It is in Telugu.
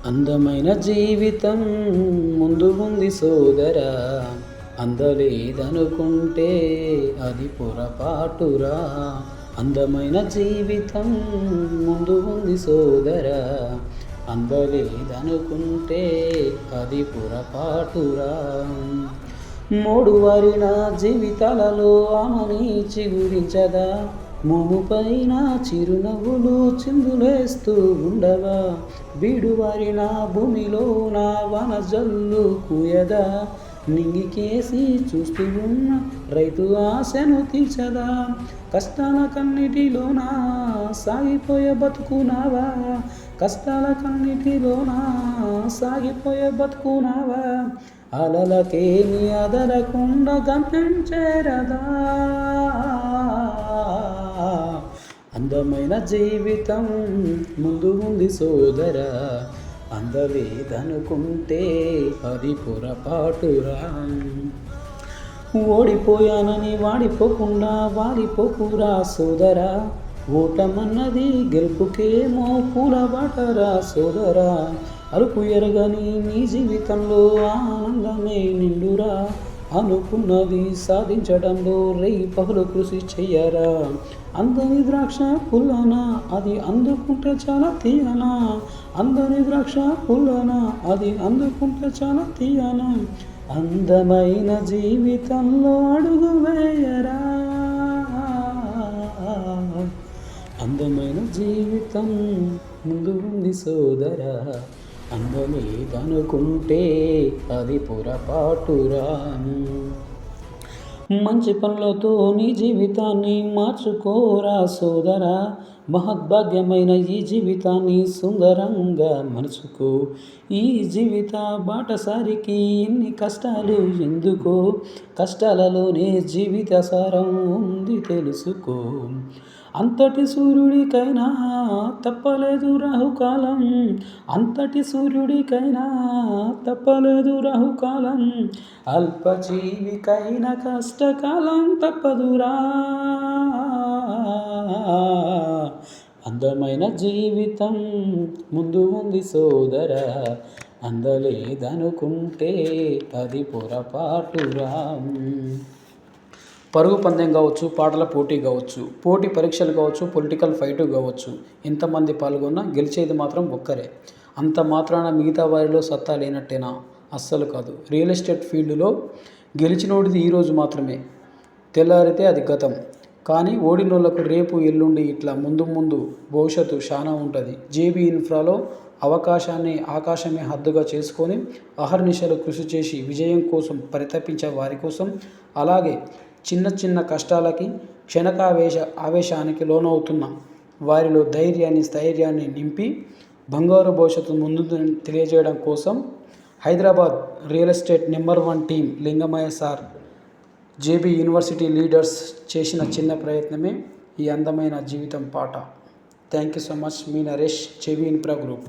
అందమైన జీవితం ముందు ఉంది సోదరా, అందలేదనుకుంటే అది పొరపాటురా. అందమైన జీవితం ముందు ఉంది సోదరా, అందలేదనుకుంటే అది పొరపాటురా. మూడువారిన జీవితాలలో ఆమని చిగురించదా, మోముపైన చిరునవ్వులు చిందులేస్తూ ఉండవా. బీడువారిన భూమిలో నా వన జల్లు కూయదా, నింగికేసి చూస్తూ ఉన్న రైతు ఆశను తీర్చదా. కష్టాల కన్నిటిలోన సాగిపోయే బతుకునావా, కష్టాల కన్నిటిలోన సాగిపోయే బతుకునావా. అలలకేమి అదలకుండా గమ్యం చేరదా. అందమైన జీవితం ముందు ఉంది సోదరా, అందలేదనుకుంటే అది పొరపాటురా. ఓడిపోయానని వాడిపోకుండా వాడిపోకురా సోదరా, ఓటమన్నది గెలుపుకేమో పూలబాటరా సోదరా. అలుపు ఎరగని నీ జీవితంలో ఆనందమే నిండురా, అనుకున్నది సాధించడంలో రేయి పగలు కృషి చెయ్యరా. అందని ద్రాక్ష పుల్లనా అది అందుకుంటే చాలా తీయనా, అందని ద్రాక్ష పుల్లనా అది అందుకుంటే చాలా తీయనా. అందమైన జీవితంలో అడుగు వేయరా, అందమైన జీవితం ముందు ఉంది సోదరా, అందలేదనుకుంటే అది పొరపాటురా. మంచి పనులతో నీ జీవితాన్ని మార్చుకోరా సోదరా, మహద్భాగ్యమైన ఈ జీవితాన్ని సుందరంగా మలుచుకో. ఈ జీవిత బాటసారికి ఎన్ని కష్టాలు ఎందుకో, కష్టాలలోనే జీవిత సారం ఉంది తెలుసుకో. అంతటి సూర్యుడికైనా తప్పలేదు రాహుకాలం, అంతటి సూర్యుడికైనా తప్పలేదు రాహుకాలం, అల్పజీవికైనా కష్టకాలం తప్పదురా. అందమైన జీవితం ముందు ఉంది సోదరా, అందలేదనుకుంటే అది పొరపాటురా. పరుగు పందెం కావచ్చు, పాటల పోటీ కావచ్చు, పోటీ పరీక్షలు కావచ్చు, పొలిటికల్ ఫైటు కావచ్చు, ఎంతమంది పాల్గొన్నా గెలిచేది మాత్రం ఒక్కరే. అంత మాత్రాన మిగతా వారిలో సత్తా లేనట్టేనా? అస్సలు కాదు. రియల్ ఎస్టేట్ ఫీల్డ్లో గెలిచినోడిది ఈరోజు మాత్రమే, తెల్లారితే అది గతం. కానీ ఓడినోళ్లకు రేపు ఎల్లుండి ఇట్లా ముందు భవిష్యత్తు చాలా ఉంటుంది. జేబీ ఇన్ఫ్రాలో అవకాశాన్ని ఆకాశమే హద్దుగా చేసుకొని అహర్నిశలు కృషి చేసి విజయం కోసం పరితపించే వారి కోసం, అలాగే చిన్న కష్టాలకి ఆవేశానికి లోనవుతున్న వారిలో ధైర్యాన్ని స్థైర్యాన్ని నింపి బంగారు భవిష్యత్తు ముందు తెలియజేయడం కోసం Hyderabad real estate number 1 team Lingamayya sir, JB university leaders చేసిన చిన్న ప్రయత్నమే ఈ అందమైన జీవితం పాట. Thank you so much. Me Naresh, JB infra group.